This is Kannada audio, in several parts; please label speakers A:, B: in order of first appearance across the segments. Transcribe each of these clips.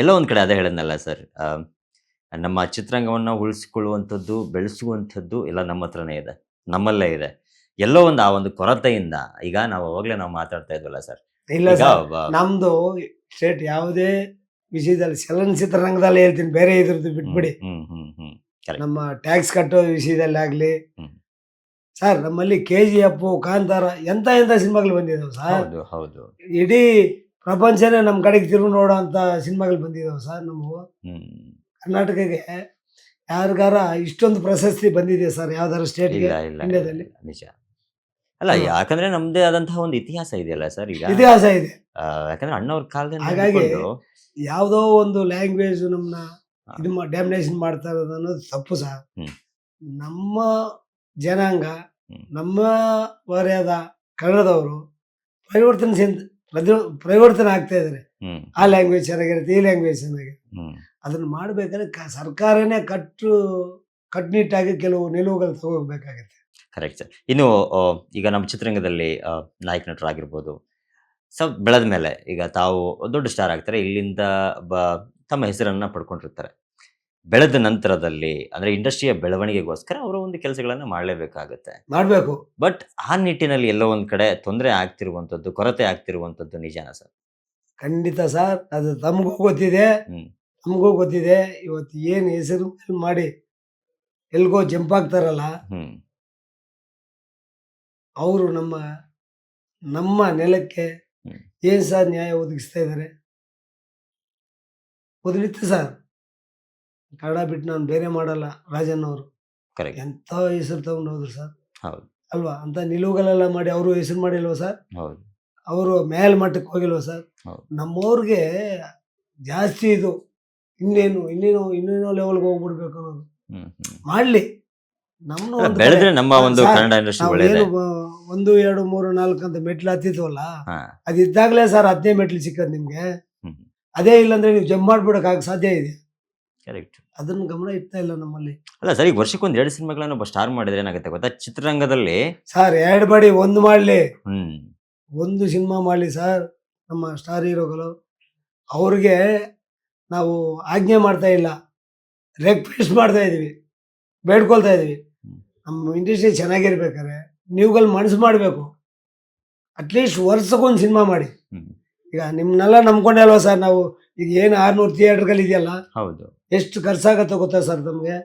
A: ಎಲ್ಲೋ ಒಂದ್ ಕಡೆ ಅದೇ ಹೇಳಿದ್ನಲ್ಲ ಸರ್, ನಮ್ಮ ಚಿತ್ರರಂಗವನ್ನ ಉಳಿಸಿಕೊಳ್ಳುವಂಥದ್ದು, ಬೆಳೆಸುವಂಥದ್ದು ಎಲ್ಲ ನಮ್ಮ ಹತ್ರನೇ ಇದೆ. ನಮ್ಮಲ್ಲೇ ಇದೆ. ಎಲ್ಲೋ ಒಂದು ಆ ಒಂದು ಕೊರತೆಯಿಂದ ಈಗ ನಾವು ಅವಾಗಲೇ ನಾವು ಮಾತಾಡ್ತಾ ಇದ್ವಲ್ಲ ಸರ್.
B: ಇಲ್ಲ
A: ಈಗ
B: ಸರ್, ನಮ್ದು ಸ್ಟೇಟ್ ಯಾವುದೇ ವಿಷಯದಲ್ಲಿ ಚಲನಚಿತ್ರರಂಗದಲ್ಲಿ ಹೇಳ್ತೀನಿ, ಬೇರೆ ಇದ್ರದ್ದು ಬಿಟ್ಬಿಡಿ.
A: ಕರೆಕ್ಟ್.
B: ನಮ್ಮ ಟ್ಯಾಕ್ಸ್ ಕಟ್ಟೋ ವಿಷಯದಲ್ಲಿ ಆಗ್ಲಿ
A: ಹ್ಮ್.
B: ಸರ್, ನಮ್ಮಲ್ಲಿ KGF, ಕಾಂತಾರ ಎಂತ ಸಿನಿಮಾಗಳು ಬಂದಿದಾವೆ ಸರ್.
A: ಹೌದು ಹೌದು.
B: ಇಡೀ ಪ್ರಪಂಚನೇ ನಮ್ಮ ಕಡೆಗೆ ತಿರುಗಿ ನೋಡೋ ಅಂತ ಸಿನಿಮಾಗಳು ಬಂದಿದಾವೆ ಸರ್. ನಮಗೂ ಕರ್ನಾಟಕಕ್ಕೆ ಯಾರಿಗಾರ ಇಷ್ಟೊಂದು ಪ್ರಶಸ್ತಿ ಬಂದಿದೆ ಸರ್ ಯಾವ್ದಾರ ಸ್ಟೇಟ್ಗೆ
A: ಇಲ್ಲ ಇಲ್ಲ
B: ಇಂಡಿಯಾದಲ್ಲಿ?
A: ಇಲ್ಲ, ನಿಜ ಅಲ್ಲ.
B: ಅಲ್ವಾ?
A: ಯಾಕಂದ್ರೆ ನಮ್ದೇ ಆದಂತಹ ಒಂದು ಇತಿಹಾಸ ಇದೆಯಲ್ಲ ಸರ್. ಈಗ
B: ಇತಿಹಾಸ ಇದೆ.
A: ಯಾಕಂದ್ರೆ ಅಣ್ಣವ್ರ ಕಾಲದಿಂದ
B: ಹಾಗಾಗಿ
A: ಹಿಡ್ಕೊಂಡು,
B: ಯಾವುದೋ ಒಂದು ಲ್ಯಾಂಗ್ವೇಜ್ ನಮ್ಮನ್ನ ಇದು ಡ್ಯಾಮಿನೇಷನ್ ಮಾಡ್ತಾ ಇರೋದು ಅನ್ನೋದು ತಪ್ಪು ಸರ್.
A: ಹ್ಮ್.
B: ನಮ್ಮ ಜನಾಂಗ,
A: ಹ್ಮ್.
B: ನಮ್ಮ ವಲಯದ ಕನ್ನಡದವರು ಪರಿವರ್ತನೆ ಆಗ್ತಾ ಇದ್ದಾರೆ. ಆ ಲ್ಯಾಂಗ್ವೇಜ್ ಚೆನ್ನಾಗಿರುತ್ತೆ, ಈ ಲ್ಯಾಂಗ್ವೇಜ್ ಚೆನ್ನಾಗಿರುತ್ತೆ. ಅದನ್ನ ಮಾಡ್ಬೇಕಾದ್ರೆ ಸರ್ಕಾರನೇ ಕಟ್ಟುನಿಟ್ಟಾಗಿ ಕೆಲವು ನಿಲುವುಗಳು ತಗೋಬೇಕಾಗತ್ತೆ.
A: Correct sir. ಇನ್ನು ಈಗ ನಮ್ಮ ಚಿತ್ರರಂಗದಲ್ಲಿ ನಾಯಕ ನಟರಾಗಿರ್ಬೋದು, ಬೆಳೆದ ಮೇಲೆ ಈಗ ತಾವು ದೊಡ್ಡ ಸ್ಟಾರ್ ಆಗ್ತಾರೆ, ಇಲ್ಲಿಂದ ತಮ್ಮ ಹೆಸರನ್ನ ಪಡ್ಕೊಂಡಿರ್ತಾರೆ. ಬೆಳೆದ ನಂತರದಲ್ಲಿ ಅಂದ್ರೆ ಇಂಡಸ್ಟ್ರಿಯ ಬೆಳವಣಿಗೆಗೋಸ್ಕರ ಅವರು ಒಂದು ಕೆಲಸಗಳನ್ನ ಮಾಡಲೇಬೇಕಾಗತ್ತೆ.
B: ಮಾಡಬೇಕು.
A: ಬಟ್ ಆ ನಿಟ್ಟಿನಲ್ಲಿ ಎಲ್ಲೋ ಒಂದ್ ಕಡೆ ತೊಂದರೆ ಆಗ್ತಿರುವಂತದ್ದು, ಕೊರತೆ ಆಗ್ತಿರುವಂತದ್ದು ನಿಜಾನ ಸರ್?
B: ಖಂಡಿತ ಸರ್, ಅದು ತಮಗೂ ಗೊತ್ತಿದೆ, ನಮಗೂ ಗೊತ್ತಿದೆ. ಇವತ್ತು ಏನು ಹೆಸರು ಮಾಡಿ ಎಲ್ಗೋ ಜಂಪ್ ಆಗ್ತಾರಲ್ಲ, ಅವರು ನಮ್ಮ ನೆಲಕ್ಕೆ ಏನ್ ಸರ್ ನ್ಯಾಯ ಒದಗಿಸ್ತಾ ಇದ್ದಾರೆ? ಮೊದಲಿತ್ತು ಸರ್, ಕನ್ನಡ ಬಿಟ್ಟು ನಾನು ಬೇರೆ ಮಾಡಲ್ಲ ರಾಜನ್ ಅವರು ಎಂತ ಹೆಸರು ತಗೊಂಡು ಹೋದ್ರು ಸರ್.
A: ಹೌದು
B: ಅಲ್ವಾ? ಅಂತ ನಿಲುವುಗಳೆಲ್ಲ ಮಾಡಿ ಅವರು ಹೆಸರು ಮಾಡಿಲ್ವ ಸರ್?
A: ಹೌದು.
B: ಅವರು ಮೇಲ್ ಮಟ್ಟಕ್ಕೆ ಹೋಗಿಲ್ವ ಸರ್? ನಮ್ಮವ್ರಿಗೆ ಜಾಸ್ತಿ ಇದು ಇನ್ನೇನೋ ಲೆವೆಲ್ಗೆ ಹೋಗ್ಬಿಡ್ಬೇಕು ಅನ್ನೋದು. ಮಾಡ್ಲಿ,
A: ಬೆಳೆದ್ರೆ ನಮ್ಮ ಒಂದು ಕನ್ನಡ ಇಂಡಸ್ಟ್ರಿ ಒಳ್ಳೆಯದೇ.
B: 1, 2, 3, 4 ಅಂತ ಮೆಟ್ಲು ಹತ್ತಿತ್ವಲ್ಲ, ಅದಿದ್ದಾಗಲೇ ಸರ್ 10ನೇ ಮೆಟ್ಲು ಸಿಕ್ಕದ್ ನಿಮ್ಗೆ. ಅದೇ ಇಲ್ಲಾಂದ್ರೆ ನೀವು ಜಂಪ್ ಮಾಡ್ಬಿಡಕ್ ಸಾಧ್ಯ ಇದೆ?
A: ಕರೆಕ್ಟ್.
B: ಅದನ್ನ ಗಮನ ಇಡ್ತಾ ಇಲ್ಲ ನಮ್ಮಲ್ಲಿ.
A: ಅಲ್ಲ ಸರ್, ಈಗ ವರ್ಷಕ್ಕೊಂದ್ 2 ಸಿನಿಮಾಗಳನ್ನ ಸ್ಟಾರ್ ಮಾಡಿದ್ರೆ ಏನಾಗುತ್ತೆ ಗೊತ್ತಾ ಚಿತ್ರರಂಗದಲ್ಲಿ
B: ಸರ್? 2 ಬಾಡಿ 1 ಮಾಡ್ಲಿ, 1 ಸಿನಿಮಾ ಮಾಡ್ಲಿ ಸರ್. ನಮ್ಮ ಸ್ಟಾರ್ ಹೀರೋಗಳು ಅವ್ರಿಗೆ ನಾವು ಆಜ್ಞೆ ಮಾಡ್ತಾ ಇಲ್ಲ, ರಿಕ್ವೆಸ್ಟ್ ಮಾಡ್ತಾ ಇದೀವಿ, ಬೇಡ್ಕೊಳ್ತಾ ಇದೀವಿ. ನಮ್ಮ ಇಂಡಸ್ಟ್ರಿ ಚೆನ್ನಾಗಿರ್ಬೇಕಾದ್ರೆ ನೀವುಗಳು ಮನಸ್ಸು ಮಾಡಬೇಕು. ಅಟ್ಲೀಸ್ಟ್ ವರ್ಷಕ್ಕೊಂದು ಸಿನಿಮಾ ಮಾಡಿ. ಈಗ ನಿಮ್ಮನ್ನೆಲ್ಲ ನಂಬ್ಕೊಂಡೆ ಅಲ್ವಾ ಸರ್ ನಾವು? ಈಗ ಏನು 600 ಥಿಯೇಟರ್ಗಳು ಇದೆಯಲ್ಲ,
A: ಹೌದು,
B: ಎಷ್ಟು ಖರ್ಚಾಗತ್ತೆ ಗೊತ್ತಾ ಸರ್ ನಮಗೆ?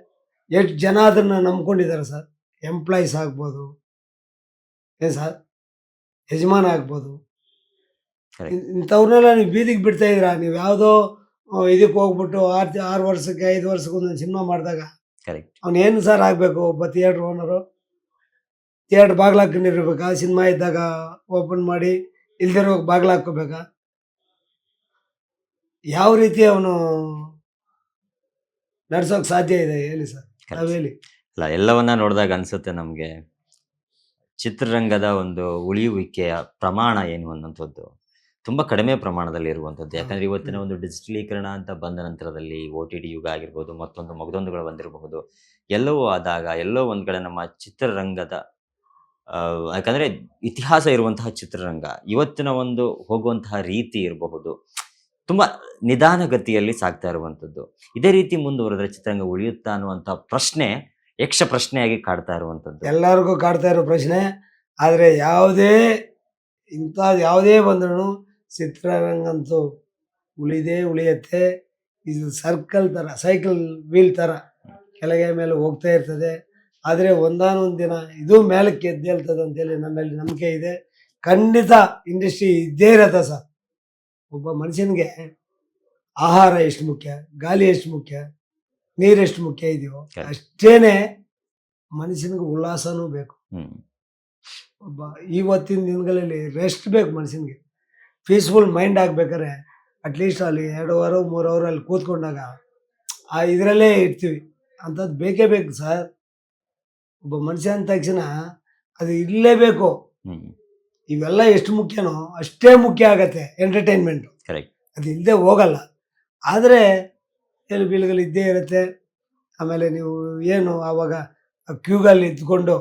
B: ಎಷ್ಟು ಜನ ಅದನ್ನ ನಂಬ್ಕೊಂಡಿದ್ದಾರೆ ಸರ್? ಎಂಪ್ಲಾಯೀಸ್ ಆಗ್ಬೋದು, ಏನ್ ಸರ್, ಯಜಮಾನ ಆಗ್ಬೋದು, ಇಂಥವ್ರನ್ನೆಲ್ಲ ನೀವು ಬೀದಿಗೆ ಬಿಡ್ತಾ ಇದ್ದೀರಾ. ನೀವು ಯಾವುದೋ ಇದಕ್ಕೆ ಹೋಗ್ಬಿಟ್ಟು 6 ವರ್ಷಕ್ಕೆ 5 ವರ್ಷಕ್ಕೆ ಒಂದೊಂದು ಸಿನಿಮಾ ಮಾಡಿದಾಗ ಅವನೇನು ಸರ್ ಆಗಬೇಕು? ಒಬ್ಬ ಥಿಯೇಟ್ರ್ ಓನರು ಥಿಯೇಟ್ರ್ ಬಾಗಿಲು ಹಾಕೊಂಡಿರ್ಬೇಕಾ? ಸಿನಿಮಾ ಇದ್ದಾಗ ಓಪನ್ ಮಾಡಿ, ಇಲ್ದಿರೋ ಬಾಗಿಲು ಹಾಕೋಬೇಕಾ? ಯಾವ ರೀತಿ ಅವನು ನಡ್ಸೋಕೆ ಸಾಧ್ಯ ಇದೆ ಹೇಳಿ ಸರ್? ನಾವು ಹೇಳಿ.
A: ಅಲ್ಲ, ಎಲ್ಲವನ್ನ ನೋಡಿದಾಗ ಅನ್ಸುತ್ತೆ ನಮಗೆ ಚಿತ್ರರಂಗದ ಒಂದು ಉಳಿಯುವಿಕೆಯ ಪ್ರಮಾಣ ಏನು ಅನ್ನೋಂಥದ್ದು ತುಂಬಾ ಕಡಿಮೆ ಪ್ರಮಾಣದಲ್ಲಿ ಇರುವಂಥದ್ದು. ಯಾಕಂದ್ರೆ ಇವತ್ತಿನ ಒಂದು ಡಿಜಿಟಲೀಕರಣ ಅಂತ ಬಂದ ನಂತರದಲ್ಲಿ OTT ಯುಗ ಆಗಿರ್ಬೋದು, ಮತ್ತೊಂದು ಮಗದೊಂದುಗಳು ಬಂದಿರಬಹುದು, ಎಲ್ಲವೂ ಆದಾಗ ಎಲ್ಲೋ ಒಂದ್ ಕಡೆ ನಮ್ಮ ಚಿತ್ರರಂಗದ ಯಾಕಂದ್ರೆ ಇತಿಹಾಸ ಇರುವಂತಹ ಚಿತ್ರರಂಗ ಇವತ್ತಿನ ಒಂದು ಹೋಗುವಂತಹ ರೀತಿ ಇರಬಹುದು, ತುಂಬಾ ನಿಧಾನಗತಿಯಲ್ಲಿ ಸಾಗ್ತಾ ಇರುವಂಥದ್ದು. ಇದೇ ರೀತಿ ಮುಂದುವರೆದ್ರೆ ಚಿತ್ರರಂಗ ಉಳಿಯುತ್ತಾ ಅನ್ನುವಂಥ ಪ್ರಶ್ನೆ ಯಕ್ಷ ಪ್ರಶ್ನೆಯಾಗಿ ಕಾಡ್ತಾ ಇರುವಂಥದ್ದು,
B: ಎಲ್ಲರಿಗೂ ಕಾಡ್ತಾ ಇರೋ ಪ್ರಶ್ನೆ. ಆದ್ರೆ ಯಾವುದೇ ಬಂದ್ರೂ ಚಿತ್ರರಂಗಂತೂ ಉಳಿಯುತ್ತೆ. ಇದು ಸರ್ಕಲ್ ತರ, ಸೈಕಲ್ ವೀಲ್ ತರ ಕೆಳಗೆ ಮೇಲೆ ಹೋಗ್ತಾ ಇರ್ತದೆ. ಆದರೆ ಒಂದಾನೊಂದು ದಿನ ಇದು ಮೇಲಕ್ಕೆ ಎದ್ದೇಳ್ತದೆ ಅಂತೇಳಿ ನನ್ನಲ್ಲಿ ನಂಬಿಕೆ ಇದೆ. ಖಂಡಿತ ಇಂಡಸ್ಟ್ರಿ ಇದ್ದೇ ಇರತ್ತೆ ಸರ್. ಒಬ್ಬ ಮನುಷ್ಯನಿಗೆ ಆಹಾರ ಎಷ್ಟು ಮುಖ್ಯ, ಗಾಳಿ ಎಷ್ಟು ಮುಖ್ಯ, ನೀರು ಎಷ್ಟು ಮುಖ್ಯ ಇದೆಯೋ ಅಷ್ಟೇನೆ ಮನುಷ್ಯನಿಗೆ ಉಲ್ಲಾಸನೂ ಬೇಕು. ಇವತ್ತಿನ ದಿನಗಳಲ್ಲಿ ರೆಸ್ಟ್ ಬೇಕು ಮನುಷ್ಯನಿಗೆ. ಪೀಸ್ಫುಲ್ ಮೈಂಡ್ ಆಗ್ಬೇಕಾದ್ರೆ ಅಟ್ಲೀಸ್ಟ್ ಅಲ್ಲಿ 2 ಅವರ್ 3 ಅವರ್ ಅಲ್ಲಿ ಕೂತ್ಕೊಂಡಾಗ ಇದರಲ್ಲೇ ಇರ್ತೀವಿ. ಅಂಥದ್ದು ಬೇಕೇ ಬೇಕು ಸರ್. ಒಬ್ಬ ಮನುಷ್ಯ ಅಂದ ತಕ್ಷಣ ಅದು ಇರಲೇಬೇಕು. ಇವೆಲ್ಲ ಎಷ್ಟು ಮುಖ್ಯನೋ ಅಷ್ಟೇ ಮುಖ್ಯ ಆಗತ್ತೆ ಎಂಟರ್ಟೈನ್ಮೆಂಟ್. ಅದು ಇಲ್ಲದೆ ಹೋಗಲ್ಲ. ಆದರೆ ಬಿಲ್ಗಳು ಇದ್ದೇ ಇರುತ್ತೆ. ಆಮೇಲೆ ನೀವು ಏನು ಆವಾಗ ಕ್ಯೂಗಲ್ಲಿ ಇದ್ಕೊಂಡು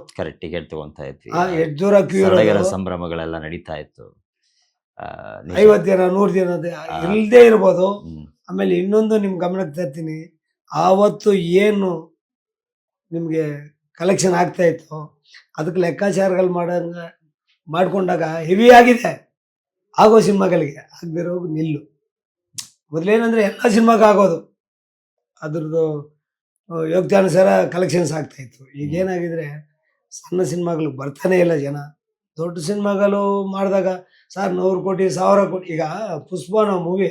A: ಟಿಕೆಟ್ ತಗೊಂತಾ ಇದ್ವಿ,
B: ಎಷ್ಟು ದೂರ ಕ್ಯೂ,
A: ಸಂಭ್ರಮಗಳೆಲ್ಲ ನಡೀತಾ ಇತ್ತು.
B: 50 ದಿನ 100 ದಿನ ಇಲ್ಲದೆ ಇರ್ಬೋದು, ಆಮೇಲೆ ಇನ್ನೊಂದು ನಿಮ್ಮ ಗಮನಕ್ಕೆ ತರ್ತೀನಿ, ಆವತ್ತು ಏನು ನಿಮಗೆ ಕಲೆಕ್ಷನ್ ಆಗ್ತಾ ಇತ್ತು ಅದಕ್ಕೆ ಲೆಕ್ಕಾಚಾರಗಳು ಮಾಡ್ಕೊಂಡಾಗ ಹೆವಿ ಆಗಿದೆ ಆಗೋ ಸಿನಿಮಾಗಳಿಗೆ, ಆಗದಿರೋ ನಿಲ್ಲು. ಮೊದಲೇನಂದ್ರೆ ಎಲ್ಲ ಸಿನಿಮಾಗೆ ಆಗೋದು ಅದ್ರದ್ದು ಯೋಗ್ಯಾನುಸಾರ ಕಲೆಕ್ಷನ್ಸ್ ಆಗ್ತಾ ಇತ್ತು. ಈಗೇನಾಗಿದ್ರೆ ಸಣ್ಣ ಸಿನಿಮಾಗಳು ಬರ್ತಾನೆ ಇಲ್ಲ ಜನ. ದೊಡ್ಡ ಸಿನಿಮಾಗಳು ಮಾಡಿದಾಗ ಸರ್ 100 ಕೋಟಿ 1000 ಕೋಟಿ, ಈಗ ಪುಷ್ಪನ ಮೂವಿ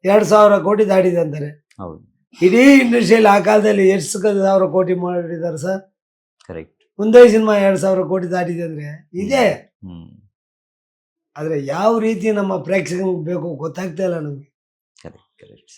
B: 2000 ಕೋಟಿ ದಾಟಿದೆ ಅಂತಾರೆ.
A: ಹೌದು,
B: ಇಡೀ ಇಂಡಸ್ಟ್ರಿಯಲ್ಲಿ ಆ ಕಾಲದಲ್ಲಿ ಎಷ್ಟು 1000 ಕೋಟಿ ಮಾಡಿದ್ದಾರೆ ಸರ್?
A: ಕರೆಕ್ಟ್.
B: ಮುಂದೆ ಸಿನಿಮಾ 2000 ಕೋಟಿ ದಾಟಿದೆ ಅಂದ್ರೆ ಇದೆ.
A: ಹ್ಮ್,
B: ಆದ್ರೆ ಯಾವ ರೀತಿ ನಮ್ಮ ಪ್ರೇಕ್ಷಕನಿಗೆ ಬೇಕು ಗೊತ್ತಾಗ್ತಾ ಇಲ್ಲ ನಮಗೆ.
A: Correct correct.